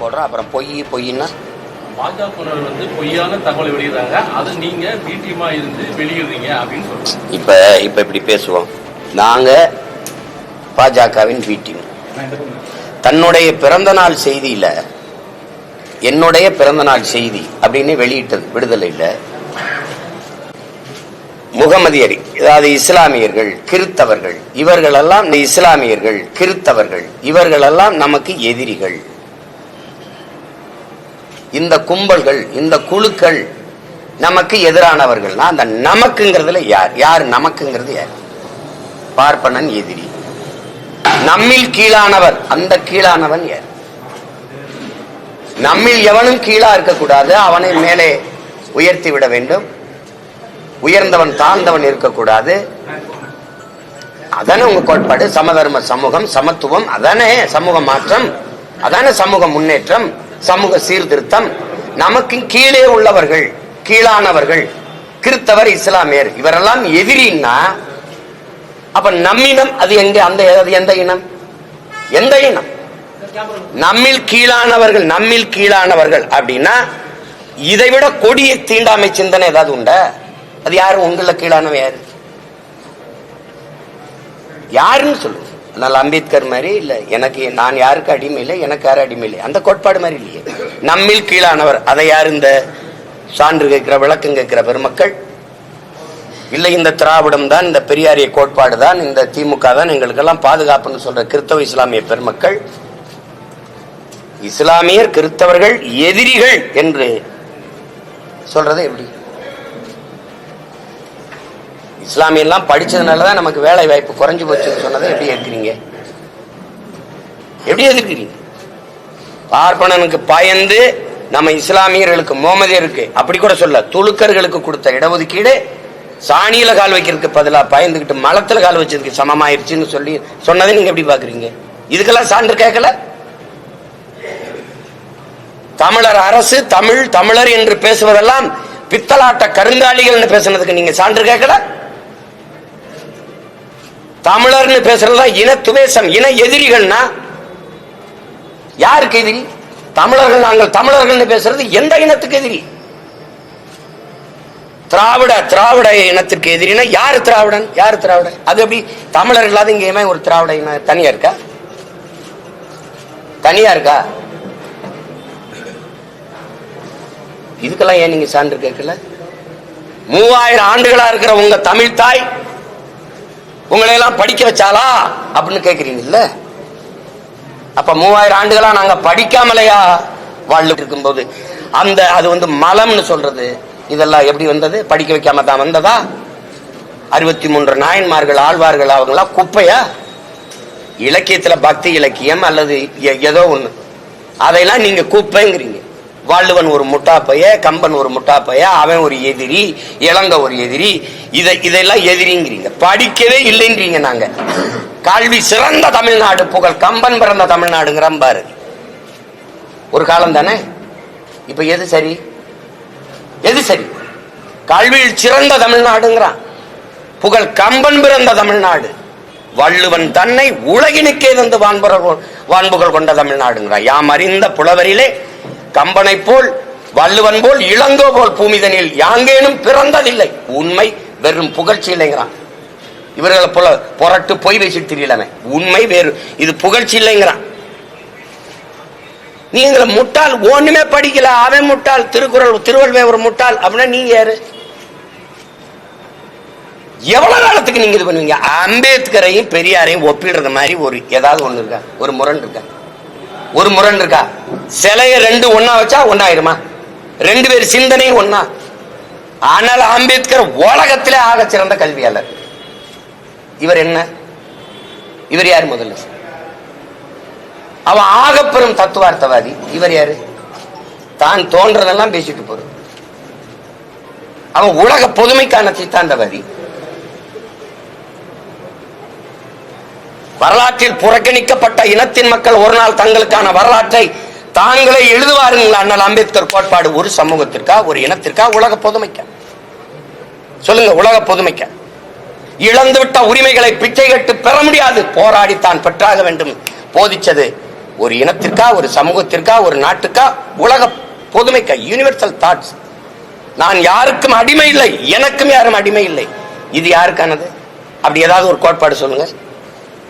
போடுறோம். அப்புறம் பொய்னா பாஜகவினர் வந்து பொய்யான தகவலை வெளியிடுறாங்க, அது நீங்க வீட்டியமா இருந்து வெளியிடுறீங்க அப்படின்னு சொல்றாங்க. இப்ப இப்படி பேசுவோம். நாங்க பாஜகவின் வீட்டியம் தன்னுடைய பிறந்த நாள் செய்தியில என்னுடைய பிறந்த நாள் செய்தி அப்படின்னு வெளியிட்டது விடுதலையில் முகமதியரி, அதாவது இஸ்லாமியர்கள் கிறித்தவர்கள் இவர்களெல்லாம், இந்த இஸ்லாமியர்கள் கிறித்தவர்கள் இவர்களெல்லாம் நமக்கு எதிரிகள். இந்த கும்பல்கள் இந்த குழுக்கள் நமக்கு எதிரானவர்கள்னா அந்த நமக்குங்கிறதுல யார் நமக்குங்கிறது யார்? பார்ப்பனன் எதிரி. நம்மில் கீழானவர், அந்த கீழானவன் யார்? நம்மில் எவனும் கீழா இருக்கக்கூடாது, அவனை மேலே உயர்த்தி விட வேண்டும். உயர்ந்தவன் தாழ்ந்தவன் இருக்கக்கூடாது. அதானே உங்க கோட்பாடு. சமதர்ம சமூகம், சமத்துவம், அதானே சமூக மாற்றம், அதானே சமூக முன்னேற்றம், சமூக சீர்திருத்தம். நமக்கு கீழே உள்ளவர்கள் கீழானவர்கள் கிறித்தவர் இஸ்லாமியர் இவரெல்லாம் எதிரின்னா அப்ப நம்மினம் அது எங்க? அந்த எந்த இனம்? எந்த இனம்? நம்மில் கீழானவர்கள், நம்மில் கீழானவர்கள் அப்படின்னா இதைவிட கொடிய தீண்டாமை சிந்தனை ஏதாவது உண்டா? அது யாரு? உங்கள கீழானவ யாரு? யாருன்னு சொல்லுங்க. அதனால அம்பேத்கர் மாதிரி இல்ல, எனக்கு நான் யாருக்கு அடிமை இல்லை, எனக்கு யாரும் அடிமை இல்லை, அந்த கோட்பாடு மாதிரி இல்லையே. நம்மில் கீழானவர் அதை யார்? இந்த சான்று கேட்கிற விளக்கம் கேட்கிற பெருமக்கள் இல்லை, இந்த திராவிடம் தான், இந்த பெரியாரிய கோட்பாடு தான், இந்த திமுக தான் எங்களுக்கெல்லாம் பாதுகாப்புன்னு சொல்ற கிறிஸ்தவ இஸ்லாமிய பெருமக்கள். இஸ்லாமியர் கிறிஸ்தவர்கள் எதிரிகள் என்று சொல்றது எப்படி? இஸ்லாமியெல்லாம் படிச்சதுனாலதான் நமக்கு வேலை வாய்ப்பு குறைஞ்சு போச்சுன்னு சொன்னதை எப்படி ஏற்கிறீங்க? எப்படி எதிர்க்கிறீங்க? பார்ப்பனனுக்கு பயந்து நம்ம இஸ்லாமியர்களுக்கு முகமதியருக்கு அப்படி கூட சொல்ல, துலுக்கர்களுக்கு கொடுத்த இடஒதுக்கீடு சாணியில கால் வைக்கிறதுக்கு பதிலா பயந்துகிட்டு மலத்துல கால் வச்சதுக்கு சமமாயிருச்சுன்னு சொல்லி சொன்னதை நீங்க எப்படி பாக்குறீங்க? இதுக்கெல்லாம் சான்று கேட்கல. தமிழர் அரசு தமிழ் தமிழர் என்று பேசுவதெல்லாம் பித்தலாட்ட கருங்காலிகள் பேசுனதுக்கு நீங்க சான்று கேட்கல. தமிழர்னு பேசுறதா இன துவேஷம், இன எதிரிகள்னா யாருக்கு எதிரி? தமிழர்கள், நாங்கள் தமிழர்கள் பேசுறது எந்த இனத்துக்கு எதிரி? திராவிட இனத்திற்கு எதிரினா யாரு திராவிடன்? யாரு திராவிடன்? அது எப்படி தமிழர் இல்லாத இங்கேயுமே ஒரு திராவிட இனம் தனியா இருக்கா? தனியா இருக்கா? இதுக்கெல்லாம் ஏன் நீங்க சான்று கேட்கல? 3000 ஆண்டுகளா இருக்கிற உங்க தமிழ் தாய் உங்களை எல்லாம் படிக்க வச்சாலா அப்படின்னு கேக்குறீங்கல்ல? அப்ப 3000 ஆண்டுகளா நாங்க படிக்காமலையா வாழ்ந்துட்டு இருக்கும்போது அந்த அது மலம்னு சொல்றது இதெல்லாம் எப்படி வந்தது? படிக்க வைக்காம தான் வந்ததா? 63 நாயன்மார்கள் ஆழ்வார்கள் அவங்களாம் குப்பையா? இலக்கியத்துல பக்தி இலக்கியம் அல்லது ஏதோ ஒண்ணு, அதையெல்லாம் நீங்க குப்பைங்கிறீங்க. வள்ளுவன் ஒரு முட்டாப்பைய, கம்பன் ஒரு முட்டாப்பைய, அவன் ஒரு எதிரி, இளங்க ஒரு எதிரி, இதெல்லாம் எதிரிங்கிறீங்க. படிக்கவே இல்லைன்றீங்க. நாங்க கல்வி சிறந்த தமிழ்நாடு, புகழ் கம்பன் பிறந்த தமிழ்நாடுங்கிற பாரு. ஒரு காலம் தானே. இப்ப எது சரி? எது சரி? கல்வியில் சிறந்த தமிழ்நாடுங்கிறான், புகழ் கம்பன் பிறந்த தமிழ்நாடு. வள்ளுவன் தன்னை உலகினுக்கே தந்து வான்புகழ் கொண்ட தமிழ்நாடுங்கிறான். யாம் அறிந்த புலவரிலே கம்பனை போல் வள்ளுவன் போல் இளங்கோ போல் பூமிதனில் யாங்கேனும் பிறந்ததில்லை. உண்மை வெறும் புகழ்ச்சி இல்லைங்கிறான். இவர்களை போல புரட்டு பொய் பேசிட்டு தெரியலமே. உண்மை வேறு, இது புகழ்ச்சி இல்லைங்கிறான். நீங்க முட்டாள், ஒண்ணுமே படிக்கல, அவன் முட்டாள், திருக்குறள் திருவள்ளுவர் ஒரு முட்டாள் அப்படின்னா நீங்க யாரு? எவ்வளவு காலத்துக்கு நீங்க இது பண்ணுவீங்க? அம்பேத்கரையும் பெரியாரையும் ஒப்பிடுறது மாதிரி ஒரு ஏதாவது ஒண்ணு இருக்கா? ஒரு முரண் இருக்கா? ஒரு முரண் இருக்கா? சிலைய ரெண்டு ஒன்னா வச்சா ஒன்னாயிருமா? ரெண்டு பேர் சிந்தனையும் ஒன்னா. ஆனால் அம்பேத்கர் உலகத்திலே ஆக சிறந்த கல்வியாளர். இவர் என்ன? இவர் யாரு? முதல்ல அவன் ஆகப்பெரும் தத்துவார்த்தவாதி. இவர் யாரு? தான் தோன்றதெல்லாம் பேசிட்டு போற. அவன் உலக பொதுமைக்கான சித்தாந்தவாதி. வரலாற்றில் புறக்கணிக்கப்பட்ட இனத்தின் மக்கள் ஒரு நாள் தங்களுக்கான வரலாற்றை தாங்களே எழுதுவார்கள். அண்ணல் அம்பேத்கர் கோட்பாடு ஒரு சமூகத்திற்கா, ஒரு இனத்திற்கா, உலக பொதுமைக்கா? சொல்லுங்க. உலக பொதுமைக்கா? இழந்துவிட்ட உரிமைகளை பிச்சை கட்டு பெற முடியாது, போராடித்தான் பெற்றாக வேண்டும் போதிச்சது ஒரு இனத்திற்கா, ஒரு சமூகத்திற்கா, ஒரு நாட்டுக்கா, உலக பொதுமைக்கா, யூனிவர்சல் தாட்ஸ். நான் யாருக்கும் அடிமை இல்லை, எனக்கும் யாரும் அடிமை இல்லை. இது யாருக்கானது? அப்படி ஏதாவது ஒரு கோட்பாடு சொல்லுங்க.